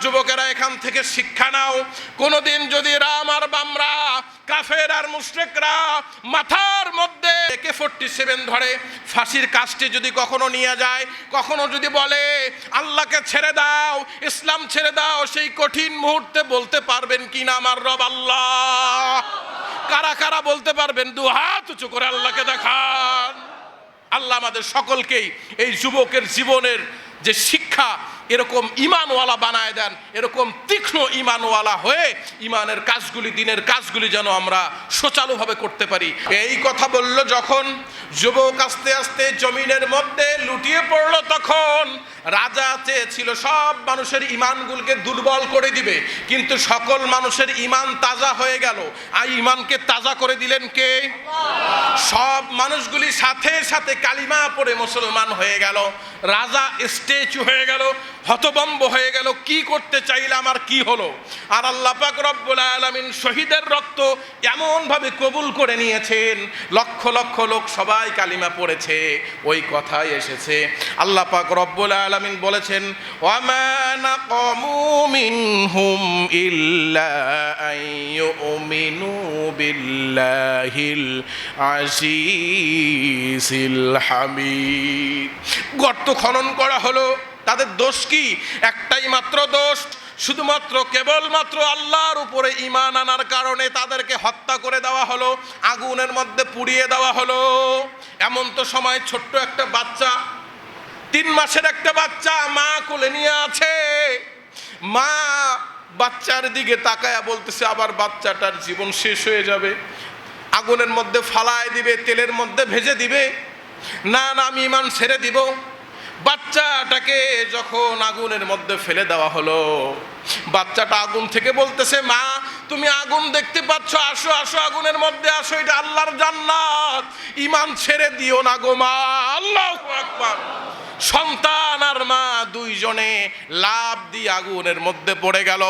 যুবকেরা এখান থেকে শিক্ষা নাও, কোনোদিন যদি রাম আর বামরা, কাফের আর মুশরিকরা মাথার মধ্যে AK-47 ধরে ফাঁসির কাজটি যদি কখনো নিয়ে যায়, কখনো যদি বলে আল্লাহকে ছেড়ে দাও, ইসলাম ছেড়ে দাও, সেই কঠিন মুহূর্তে বলতে পারবেন কিনা আমার রব আল্লাহ? কারা কারা বলতে পারবেন? দু হাত উঁচু করে আল্লাহকে দেখান। আল্লাহ আমাদের সকলকেই এই যুবকের জীবনের যে শিক্ষা, এরকম ইমানওয়ালা বানায় দেন, এরকম তীক্ষ্ণ ইমানওয়ালা হয়ে ইমানের কাজগুলি, দিনের কাজগুলি যেন আমরা সুচারুভাবে করতে পারি। এই কথা বলল যখন যুবক আস্তে আস্তে জমিনের মধ্যে লুটিয়ে পড়ল, তখন রাজা চেয়েছিল সব মানুষের ইমানগুলোকে দুর্বল করে দিবে, কিন্তু সকল মানুষের ইমান তাজা হয়ে গেল। আর ইমানকে তাজা করে দিলেন কে? সব মানুষগুলি সাথে সাথে কালিমা পড়ে মুসলমান হয়ে গেল। রাজা স্ট্যাচু হয়ে গেল, হতভম্ব হয়ে গেল, কি করতে চাইলাম আর কি হলো। আর আল্লাহ পাক রব্বুল আলামিন শহীদের রক্ত এমন ভাবে কবুল করে নিয়েছেন, লক্ষ লক্ষ লোক সবাই কালিমা পড়েছে। ওই কথাই এসেছে, আল্লাহ পাক রব্বুল আলামিন বলেছেন, ওয়ামা নাকামু মিনহুম ইল্লা আইয়ুমিনু বিল্লাহিল আজিজিল হামিদ। গর্ত খনন করা হলো, তাদের দোষ কি? একটাই মাত্র দোষ, শুধুমাত্র কেবলমাত্র আল্লাহর উপরে ঈমান আনার কারণে তাদেরকে হত্যা করে দেওয়া হলো, আগুনের মধ্যে পুড়িয়ে দেওয়া হলো। এমন তো সময় ছোট্ট একটা বাচ্চা, 3 মাসের একটা বাচ্চা মা কোলে নিয়ে আছে, মা বাচ্চার দিকে তাকায়া বলতেছে আবার বাচ্চাটার জীবন শেষ হয়ে যাবে, আগুনের মধ্যে ফালায় দিবে, তেলের মধ্যে ভেজে দিবে। না না, আমি ঈমান ছেড়ে দিব। বাচ্চাটাকে যখন আগুনের মধ্যে ফেলে দেওয়া হলো, বাচ্চাটা আগুন থেকে বলতেছে, মা তুমি আগুন দেখতে পাচ্ছ, আসো আসো আগুনের মধ্যে আসো, এটা আল্লাহর জান্নাত, ঈমান ছেড়ে দিও না গো মা। আল্লাহু আকবার। সন্তান আর মা দুইজনে লাফ দিয়ে আগুনের মধ্যে পড়ে গেল।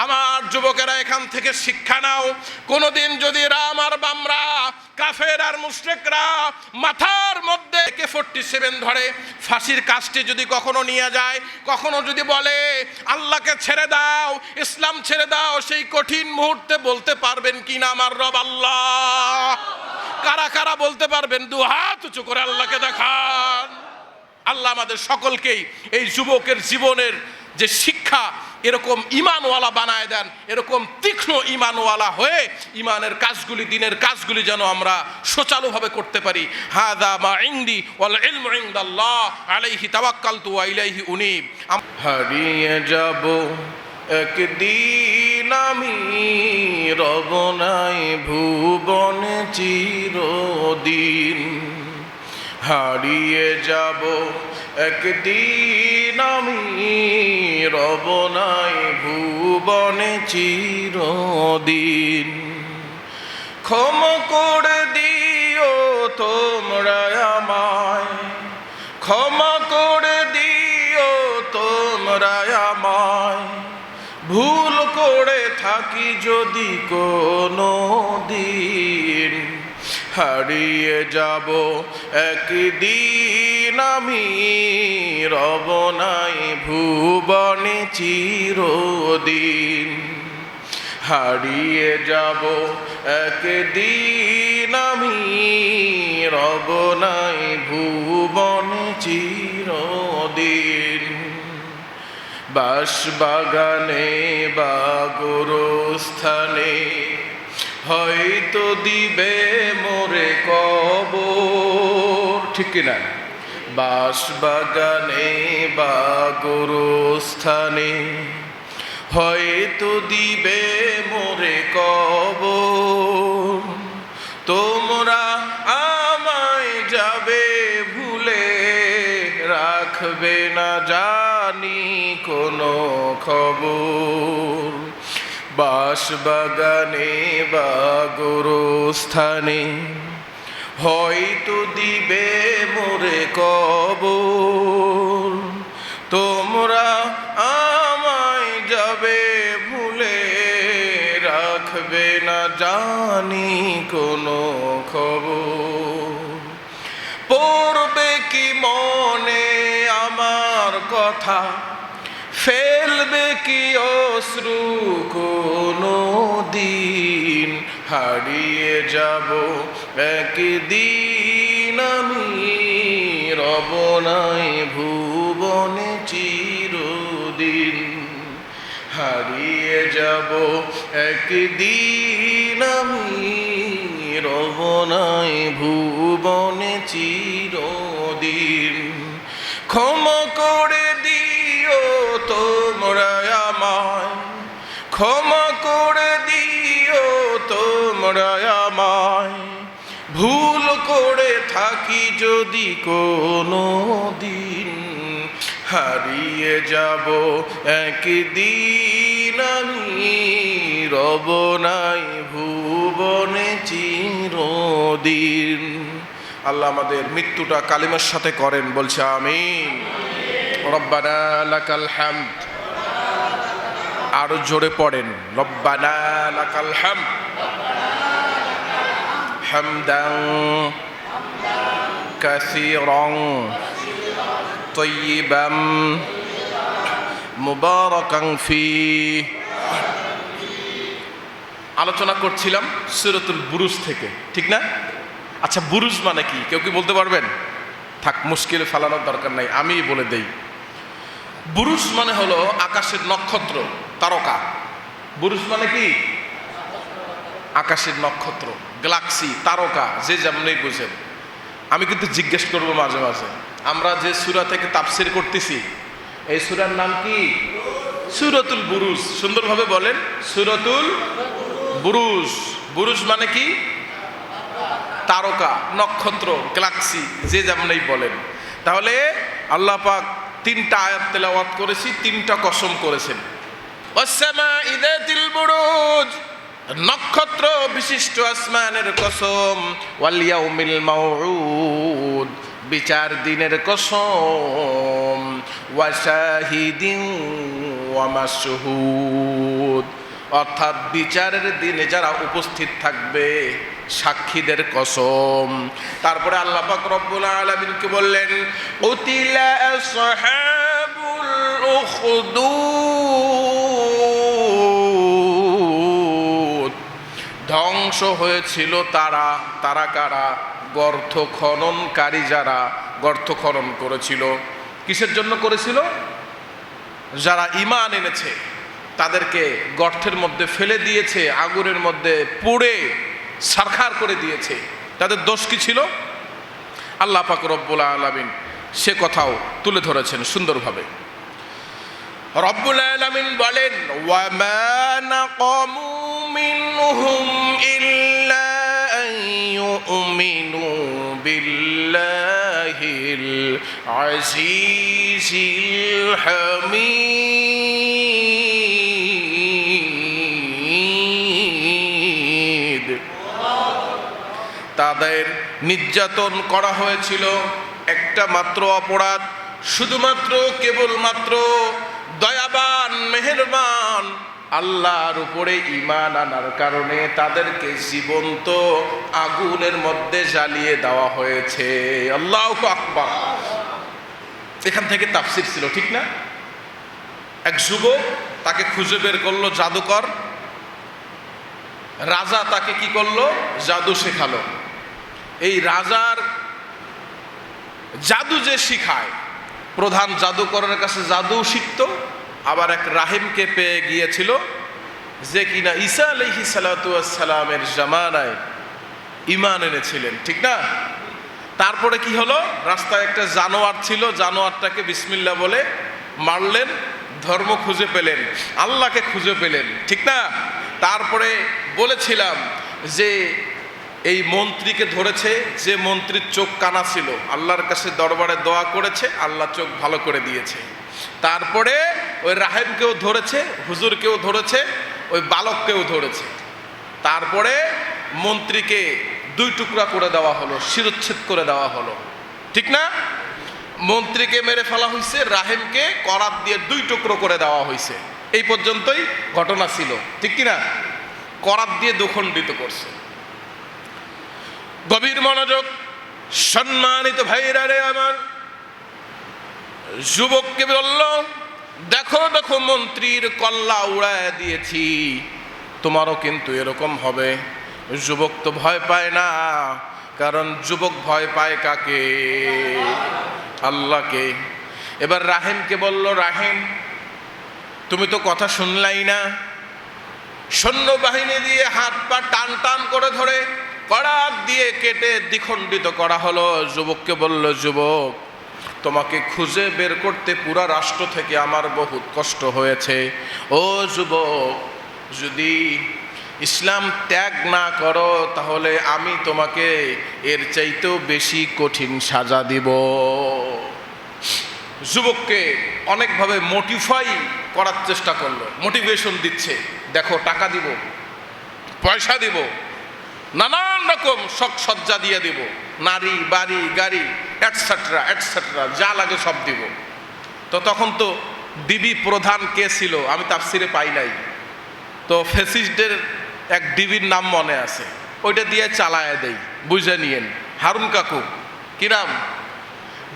আমার যুবকেরা এখান থেকে শিক্ষা নাও, কোনোদিন যদি রাম আর বামরা, কাফের আর মুশরিকরা মাথার মধ্যে AK-47 ধরে ফাঁসির কাজটি যদি কখনো নিয়ে যায়, কখনো যদি বলে আল্লাহকে ছেড়ে দাও, ইসলাম ছেড়ে দাও, সেই কঠিন মুহূর্তে বলতে পারবেন কিনা আমার রব আল্লাহ? কারা কারা বলতে পারবেন? দু হাত উঁচু করে আল্লাহকে দেখান। আল্লাহ আমাদের সকলকেই এই যুবকের জীবনের যে শিক্ষা, এরকম ইমানওয়ালা বানায় দেন, এরকম তীক্ষ্ণ ইমানওয়ালা হয়ে ইমানের কাজগুলি, দিনের কাজগুলি যেন আমরা সুচারুভাবে করতে পারি। হাযা মা ইনদি ওয়াল ইলমু ইনদাল্লাহ আলাইহি তাওয়াক্কালতু ওয়া ইলাইহি উনীব। হারিয়ে যাব একদিন আমি, রব নাই ভুবনে চিরদিন। হারিয়ে যাব একদিন আমি, রব নাই ভুবনে চিরদিন। ক্ষমা করে দিও তোমরা আমায়, ক্ষমা করে দিও তোমরা আমায়, ভুল করে থাকি যদি কোনো দিন। হারিয়ে যাব একদিন আমি, রব নাই ভুবনে চিরদিন। হারিয়ে যাব একদিন আমি, রব নাই ভুবনে চিরদিন। বাঁশবাগানে বা গোরস্থানে হয়তো দিবে মোরে কবর, ঠিক কিনা? বাঁশবাগানে বা গোরস্থানে হয়তো দিবে মোরে কবর। তোমরা আমায় যাবে ভুলে, রাখবে না জানি কোনো খবর। বাঁশবাগানে বা গোরস্থানে হয়তো দিবে মোরে কবর। তোমরা আমায় যাবে ভুলে, রাখবে না জানি কোনো খবর। পড়বে কি মনে আমার কথা, ফেলবে কি অশ্রু কোনো দিন, হারিয়ে যাব একদিন আমি, রব নাই ভুবনে চিরদিন। হারিয়ে যাব একদিন আমি, রব নাই ভুবনে চিরদিন। ক্ষমা করে দিও তোমরা আমায়, ক্ষমা করে দিও তোমরা আমায়, ভুল করে থাকি যদি কোনো দিন, হারিয়ে যাব একদিন আমি, রব নাই ভুবনে চিরদিন। আল্লাহ আমাদের মৃত্যুটা কালিমার সাথে করেন, বলছে আমিন। রব্বানা লাকাল হামদ, আরো জোরে পড়েন, রব্বানা লাকাল হামদ, হামদান কাসীরান তাইয়িবান মুবারাকান ফীহ। আলোচনা করছিলাম সূরাতুল বুরুজ থেকে, ঠিক না? আচ্ছা, বুরুজ মানে কি কেউ কি বলতে পারবেন? থাক, মুশকিল ফেলানোর দরকার নাই, আমিই বলে দেই। বুরুজ মানে হলো আকাশের নক্ষত্র, তারকা। বুরুজ মানে কি? আকাশের নক্ষত্র, গ্যালাক্সি, তারকা, যে যেমনই বুঝেন। আমি কিন্তু জিজ্ঞেস করব মাঝে মাঝে, আমরা যে সূরা থেকে তাফসীর করতেছি, এই সূরার নাম কি? সূরাতুল বুরুজ। সুন্দরভাবে বলেন, সূরাতুল বুরুজ। বুরুজ মানে কি? তারকা, নক্ষত্র, গ্যালাক্সি, যে যেমনই বলেন। তাহলে আল্লাহ পাক তিনটা আয়াত তেলাওয়াত করেছি, তিনটা কসম করেছেন। ওয়াসসামাই যাতিল বুরুজ, নক্ষত্র বিশিষ্ট আসমানের কসম। ওয়াল ইয়াউমিল মাউউদ, বিচার দিনের কসম। ওয়া শাহিদিন ওয়া মাশহুদ, অর্থাৎ বিচারের দিনে যারা উপস্থিত থাকবে, সাক্ষীদের কসম। তারপরে আল্লাহ পাক রব্বুল আলামিনকে বললেন, উতিলা আসহাবুল উখদুদ, ধ্বংস হয়েছিল তারা। তারা কারা? গর্ত খননকারী, যারা গর্ত খনন করেছিল। কিসের জন্য করেছিল? যারা ঈমান এনেছে তাদেরকে গর্তের মধ্যে ফেলে দিয়েছে, আগুনের মধ্যে পুড়ে ছারখার করে দিয়েছে। তাদের দোষ কি ছিল? আল্লাহ পাক রব্বুল আলামিন সে কথাও তুলে ধরেছেন সুন্দরভাবে। রব্বুল আলামিন বলেন, ওয়া মা নাকামু মিনহুম ইল্লা আন ইউমিনু বিল্লাহিল আজিজিল হামিদ। তাদের নির্যাতন করা হয়েছিল একটা মাত্র অপরাধ, শুধুমাত্র কেবলমাত্র দয়াবান মেহেরবান আল্লাহর উপরে ঈমান আনার কারণে তাদেরকে জীবন্ত আগুনের মধ্যে জ্বালিয়ে দেওয়া হয়েছে। আল্লাহু আকবার। এখান থেকে তাফসীর ছিল, ঠিক না? এক যুবক, তাকে খুঁজে বের করলো জাদুকর, রাজা তাকে কি করলো? জাদু শেখালো। এই রাজার জাদু যে শিখায়, প্রধান জাদুকরের কাছে জাদু শিখত। আবার এক রাহিমকে পেয়ে গিয়েছিল, যে কিনা ঈসা আলাইহিস সালাতু ওয়াস সালামের জামানায় ঈমান এনেছিলেন, ঠিক না? তারপরে কি হলো? রাস্তায় একটা জানোয়ার ছিল, জানোয়ারটাকে বিসমিল্লাহ বলে মারলেন, ধর্ম খুঁজে পেলেন, আল্লাহকে খুঁজে পেলেন, ঠিক না? তারপরে বলেছিলাম যে এই মন্ত্রীকে ধরেছে, যে মন্ত্রীর চোখ কানা ছিল, আল্লাহর কাছে দরবারে দোয়া করেছে, আল্লাহ চোখ ভালো করে দিয়েছে। তারপরে ওই রাহেবকেও ধরেছে, হুজুরকেও ধরেছে, ওই বালককেও ধরেছে। তারপরে মন্ত্রীকে দুই টুকরা করে দেওয়া হলো, শিরচ্ছেদ করে দেওয়া হলো, ঠিক না? মন্ত্রীকে মেরে ফেলা হয়েছে, রাহেমকে করাত দিয়ে দুই টুকরো করে দেওয়া হয়েছে। এই পর্যন্তই ঘটনা ছিল, ঠিক কিনা? করাত দিয়ে দুখণ্ডিত করছে। গভীর মনোযোগ, সম্মানিত ভাইরা রে আমার। যুবককে বলল, দেখো দেখো মন্ত্রীর কল্লা উড়ায় দিয়েছি, তোমারও কিন্তু এরকম হবে। যুবক তো ভয় পায় না, কারণ যুবক ভয় পায় কাকে? আল্লাহকে। এবার রাহিমকে বলল, রাহিম তুমি তো কথা শুনলাই না। সৈন্যবাহিনী দিয়ে হাত পা টান টান করে ধরে করাত দিয়ে কেটে দ্বিখণ্ডিত করা হলো। যুবককে বলল, যুবক তোমাকে খুঁজে বের করতে পুরা রাষ্ট্র থেকে আমার বহুত কষ্ট হয়েছে। ও যুবক, যদি ইসলাম ত্যাগ না করো তাহলে আমি তোমাকে এর চাইতেও বেশি কঠিন সাজা দিব। যুবককে অনেকভাবে মোটিফাই করার চেষ্টা করলো, মোটিভেশন দিচ্ছে। দেখো টাকা দিব, পয়সা দিব, নানান রকম শখ সজ্জা দিয়ে দিব, নারী বাড়ি গাড়ি এটসেট্রা এটসেট্রা যা লাগে সব দিব। তো তখন তো ডিবি প্রধান কে ছিল আমি তাফসিরে পাই নাই, তো ফ্যাসিস্টদের এক ডিবির নাম মনে আছে, ওইটা দিয়ে চালায় দেই, বুঝে নিয়েন। হারুন কাকু, কি নাম?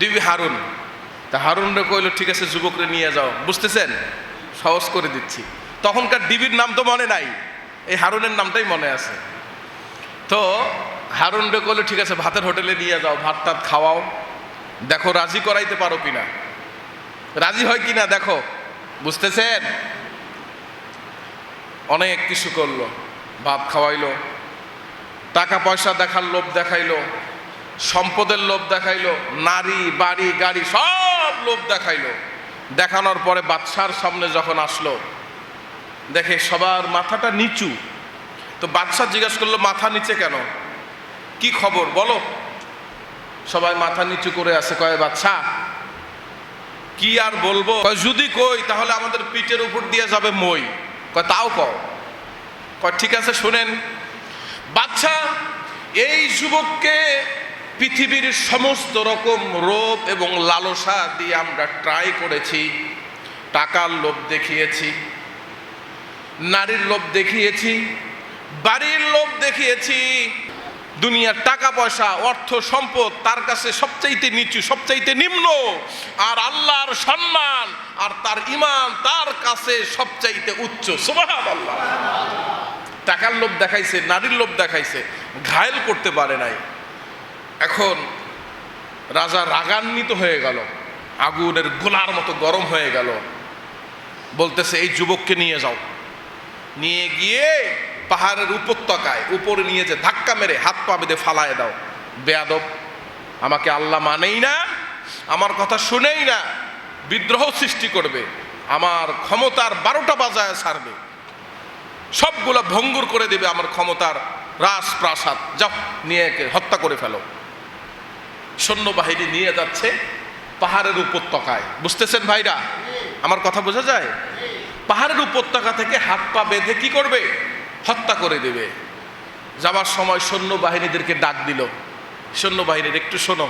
ডিবি হারুন। তা হারুনরে কইলো ঠিক আছে যুবকরে নিয়ে যাও, বুঝতেছেন, সহজ করে দিচ্ছি। তখনকার ডিবির নাম তো মনে নাই, এই হারুনের নামটাই মনে আছে। তো হারুনরে কইলো ঠিক আছে ভাতের হোটেলে নিয়ে যাও, ভাত টাত খাওয়াও, দেখো রাজি করাইতে পারো কিনা, রাজি হয় কিনা দেখো, বুঝতেছেন। অনেক কিছু করলো, ভাত খাওয়াইলো, টাকা পয়সা দেখার লোভ দেখাইলো, সম্পদের লোভ দেখাইলো, নারী বাড়ি গাড়ি সব লোভ দেখাইলো। দেখানোর পরে বাদশার সামনে যখন আসলো, দেখে সবার মাথাটা নিচু। তো বাদশা জিজ্ঞাসা করলো মাথা নিচে কেন, কি খবর বলো? সবাই মাথা নিচু করে আছে। কয় বাদশা কি আর বলবো, যদি কই তাহলে আমাদের পিঠের উপর দিয়ে যাবে মই। কয় তাও কও। কয় ঠিক আছে শুনেন। বাদশা এই যুবককে পৃথিবীর সমস্ত রকম রোগ এবং লালসা দিয়ে আমরা ট্রাই করেছি, টাকার লোভ দেখিয়েছি, নারীর লোভ দেখিয়েছি, বাড়ির লোভ দেখিয়েছি, দুনিয়ার টাকা পয়সা অর্থ সম্পদ তার কাছে সবচাইতে নিচু, সবচাইতে নিম্ন, আর আল্লাহর সম্মান আর তার ঈমান তার কাছে সবচাইতে উচ্চ। সুবহানাল্লাহ। টাকার লোভ দেখাইছে, নারীর লোভ দেখাইছে, ঘায়েল করতে পারে নাই। এখন রাজা রাগান্বিত হয়ে গেল, আগুনের গোলার মতো গরম হয়ে গেল। বলতেছে এই যুবককে নিয়ে যাও, নিয়ে গিয়ে পাহাড়ের উপত্যকায় উপরে নিয়ে যে ধাক্কা মেরে হাত পা বেঁধে ফালায় দাও। বেয়াদব, আমাকে আল্লাহ মানেই না, আমার কথা শুনেই না, বিদ্রোহ সৃষ্টি করবে, আমার ক্ষমতার 12টা বাজায় ছাড়বে, সবগুলো ভঙ্গুর করে দেবে আমার ক্ষমতার রাজপ্রাসাদ। যাও নিয়ে হত্যা করে ফেলো। সৈন্যবাহিনী নিয়ে যাচ্ছে পাহাড়ের উপত্যকায়। বুঝতেছেন ভাইরা, আমার কথা বোঝা যায়? পাহাড়ের উপত্যকা থেকে হাত পা বেঁধে কি করবে? হত্যা করে দেবে। যাবার সময় সৈন্যবাহিনীদেরকে ডাক দিল, সৈন্যবাহিনীর একটু শোনো,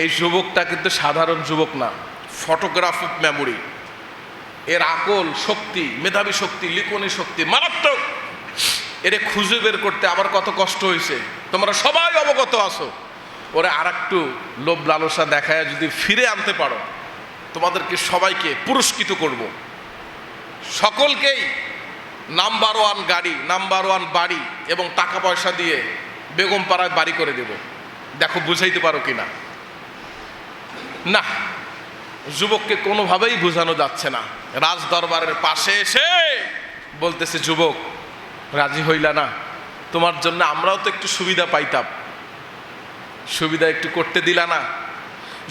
এই যুবকটা কিন্তু সাধারণ যুবক না, ফটোগ্রাফিক মেমোরি, এর আকল শক্তি, মেধাবী শক্তি, লিখনি শক্তি মারাত্মক। এরে খুঁজে বের করতে আবার কত কষ্ট হয়েছে, তোমরা সবাই অবগত আছো। ওরে আর একটু লোভ লালসা দেখায় যদি ফিরে আনতে পারো, তোমাদেরকে সবাইকে পুরস্কৃত করব, সকলকেই নাম্বার 1 গাড়ি, নাম্বার 1 বাড়ি এবং টাকা পয়সা দিয়ে বেগম পাড়ায় বাড়ি করে দেব। দেখো বুঝাইতে পারো কিনা। না, যুবককে কোনোভাবেই বোঝানো যাচ্ছে না। রাজ দরবারের পাশে এসে বলতেছে, যুবক রাজি হইলা না, তোমার জন্য আমরাও তো একটু সুবিধা পাইতাম, সুবিধা একটু করতে দিলা না।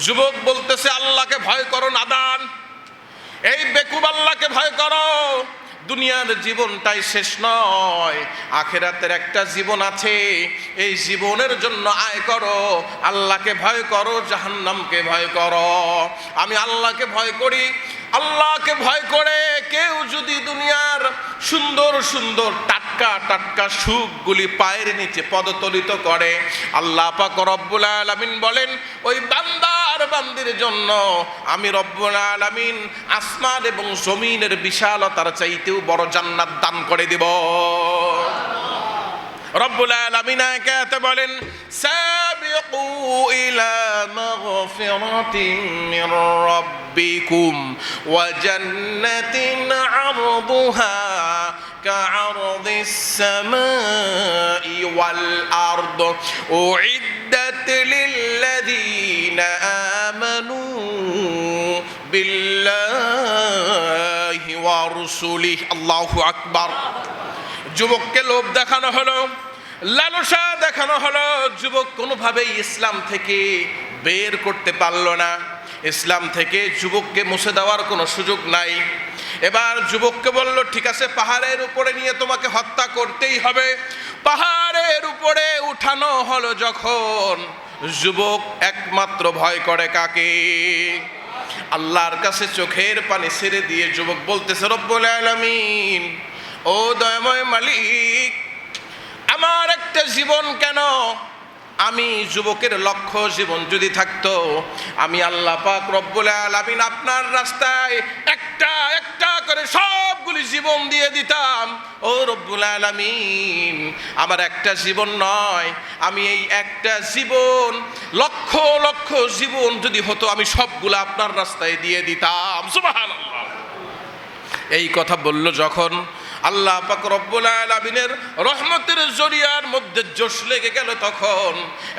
যুবক বলতেছে, আল্লাহকে ভয় করো নাদান, এই বেকুব আল্লাহকে ভয় করো। দুনিয়ার জীবনটাই শেষ নয়, আখিরাতের একটা জীবন আছে, এই জীবনের জন্য আয় করো, আল্লাহকে ভয় করো, জাহান্নামকে ভয় করো। আমি আল্লাহকে ভয় করি। আল্লাহকে ভয় করে কেউ যদি দুনিয়ার সুন্দর সুন্দর টাটকা টাটকা সুখগুলি পায়ের নিচে পদতলিত করে, আল্লাহ পাক রব্বুল আলামিন বলেন ওই বান্দার বান্দির জন্য আমি রব্বুল আলামিন আসমান এবং জমিনের বিশালতার চাইতেও বড় জান্নাত দান করে দেব। রব্বুল আলামিন আয়াতে বলেন, সাবিকু ইলা মাগফিরাতিন মির রাব্বিকুম ওয়া জান্নাতিন আরদুহা কাআরদিস সামাই ওয়াল আরদ উইদ্দাত লিল্লাযীনা আমানু বিল্লাহি ওয়া রাসূলিহি। আল্লাহু আকবার। যুবককে লোভ দেখানো হলো, লালসা দেখানো হলো, যুবক কোনোভাবেই ইসলাম থেকে বের করতে পারল না। ইসলাম থেকে যুবককে মুছে দেওয়ার কোনো সুযোগ নাই। এবার যুবককে বলল, ঠিক আছে, পাহাড়ের উপরে নিয়ে তোমাকে হত্যা করতেই হবে। পাহাড়ের উপরে উঠানো হলো যখন, যুবক একমাত্র ভয় করে কাকে? আল্লাহর কাছে চোখের পানি ছেড়ে দিয়ে যুবক বলতেছে, রব্বুল আলামিন, ও দয়াময় মালিক, আমার একটা জীবন কেন? আমি যুবকের লক্ষ্য জীবন যদি থাকতো, আমি আল্লাহ পাক রব্বুল আলামিন আপনার রাস্তায় একটা একটা করে সবগুলি জীবন দিয়ে দিতাম। ও রব্বুল আলামিন, আমার একটা জীবন নয়, আমি এই একটা জীবন, লক্ষ লক্ষ জীবন যদি হতো, আমি সবগুলো আপনার রাস্তায় দিয়ে দিতাম। সুবহানাল্লাহ। এই কথা বলল যখন, আল্লাহ পাক রব্বুল আলামিনের রহমতের জরিয়ার মধ্যে জোশ লেগে গেল তখন।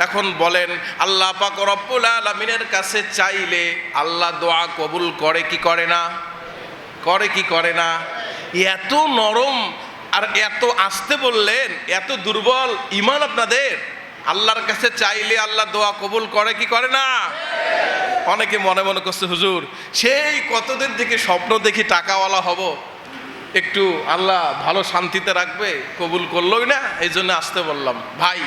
এখন বলেন, আল্লাহ পাক রব্বুল আলামিনের কাছে চাইলে আল্লাহ দোয়া কবুল করে কি করে না? করে কি করে না? এত নরম আর এত আস্তে বললেন, এত দুর্বল ঈমান আপনাদের। আল্লাহর কাছে চাইলে আল্লাহ দোয়া কবুল করে কি করে না? অনেকে মনে মনে করছে, হুজুর সেই কতদিন থেকে স্বপ্ন দেখি টাকাওয়ালা হব, একটু আল্লাহ ভালো শান্তিতে রাখবে, কবুল করলই না, এই জন্য আসতে বললাম। ভাই,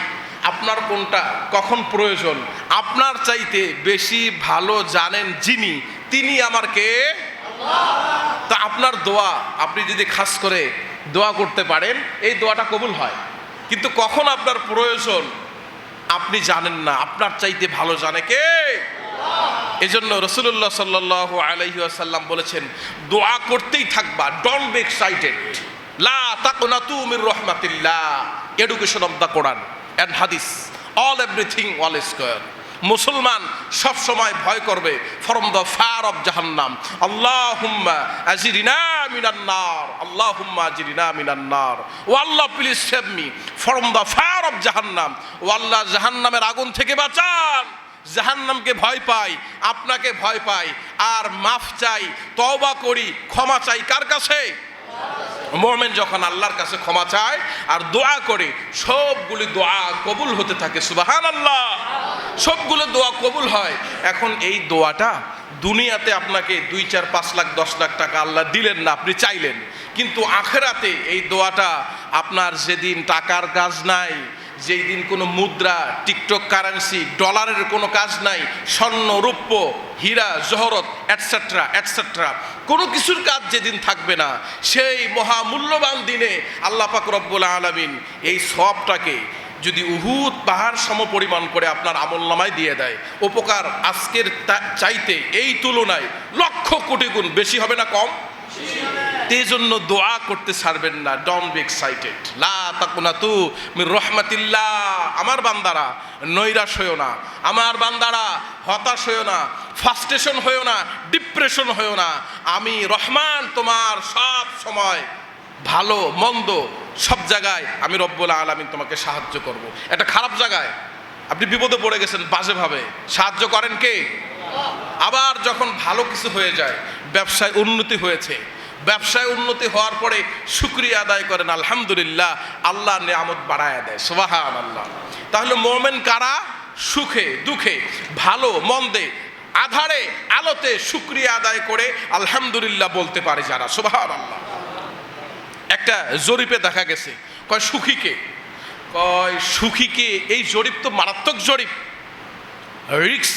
আপনার কোনটা কখন প্রয়োজন, আপনার চাইতে বেশি ভালো জানেন যিনি, তিনি আমার কে? তা আপনার দোয়া আপনি যদি খাস করে দোয়া করতে পারেন, এই দোয়াটা কবুল হয়। কিন্তু কখন আপনার প্রয়োজন আপনি জানেন না, আপনার চাইতে ভালো জানে কে? এজন্য রাসূলুল্লাহ সাল্লাল্লাহু আলাইহি ওয়াসাল্লাম বলেছেন, দোয়া করতেই থাকবা, ডোন্ট বি এক্সাইটেড, লা তাকনাতু মির রাহমাতিল্লাহ। Education of the Quran and hadith, all everything all square. মুসলমান সব সময় ভয় করবে ফ্রম দ্য ফায়ার অফ জাহান্নাম। আল্লাহুম্মা আজিরিনা মিনান নার, আল্লাহুম্মা আজিরিনা মিনান নার, O Allah please save me from the fire of Jahannam. O আল্লাহ জাহান্নামের আগুন থেকে বাঁচান। জাহান্নামকে ভয় পাই, আপনাকে ভয় পাই, আর মাফ চাই, তওবা করি, ক্ষমা চাই কার কাছে? মুমিন যখন আল্লাহর কাছে ক্ষমা চায় আর দোয়া করে, সবগুলি দোয়া কবুল হতে থাকে। সুবহানাল্লাহ। সবগুলো দোয়া কবুল হয়। এখন এই দোয়াটা দুনিয়াতে আপনাকে 2, 4, 5 লাখ 10 লাখ টাকা আল্লাহ দিলেন না, আপনি চাইলেন, কিন্তু আখিরাতে এই দোয়াটা আপনার যেদিন টাকার কাজ নাই, যেই দিন কোনো মুদ্রা, টিকটক কারেন্সি, ডলারের কোনো কাজ নাই, স্বর্ণ রৌপ্য হীরা জহরত এটসেট্রা এটসেট্রা কোনো কিছুর কাজ যেদিন থাকবে না, সেই মহামূল্যবান দিনে আল্লাহ পাক রব্বুল আলামিন এই সওয়াবটাকে যদি উহুদ পাহাড় সম পরিমাণ করে আপনার আমলনামায় দিয়ে দেয়, উপকার আজকের চাইতে এই তুলনায় লক্ষ কোটি গুণ বেশি হবে না কম? এই জন্য দোয়া করতে ছাড়বেন না। ডোন্ট বি এক্সাইটেড, লা তাকুনাতু মির রাহমাতিল্লাহ। আমার বান্দারা নৈরাশ হয়ো না, আমার বান্দারা হতাশ হয়ো না, ফ্রাস্ট্রেশন হয়ো না, ডিপ্রেশন হয়ো না। আমি রহমান, তোমার সব সময় ভালো মন্দ সব জায়গায় আমি রব্বুল আলামিন তোমাকে সাহায্য করব। একটা খারাপ জায়গায় আপনি বিপদে পড়ে গেছেন, বাজেভাবে সাহায্য করেন কে? আবার যখন ভালো কিছু হয়ে যায়, ব্যবসায় উন্নতি হয়েছে, ব্যবসায় উন্নতি হওয়ার পরে শুকরিয়া আদায় করেন, আলহামদুলিল্লাহ, আল্লাহ নিয়ামত বাড়ায় দেয়। সুবহানাল্লাহ। তাহলে মুমিন কারা? সুখে দুঃখে, ভালো মন্দে, আধারে আলোতে শুকরিয়া আদায় করে আলহামদুলিল্লাহ বলতে পারে যারা। সুবহানাল্লাহ। একটা জরিপে দেখা গেছে, কয় সুখীকে, এই জরিপ তো মারাত্মক জরিপ, রিক্স,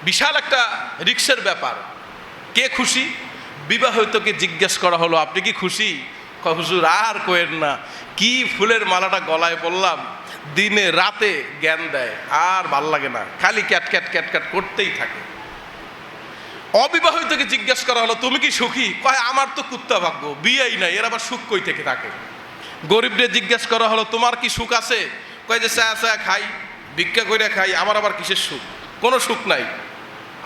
বিশাল একটা রিক্সের ব্যাপার। কে খুশি? বিবাহিতকে জিজ্ঞেস করা হলো, আপনি কি খুশি? কয় হুজুর আর কোয়েন না, কি ফুলের মালাটা গলায় পড়লাম, দিনে রাতে জ্ঞান দেয়, আর ভাল লাগে না, খালি ক্যাট ক্যাট ক্যাট ক্যাট করতেই থাকে। অবিবাহিতকে জিজ্ঞেস করা হলো, তুমি কি সুখী? কয় আমার তো কুত্তা ভাগ্য, বিয়েই নাই, এর আবার সুখ কই থেকে থাকে? গরিবদের জিজ্ঞেস করা হলো তোমার কি সুখ আছে? কয় যে চা চা খাই, ভিক্ষা করে খাই, আমার আবার কিসের সুখ? কোনো সুখ নাই।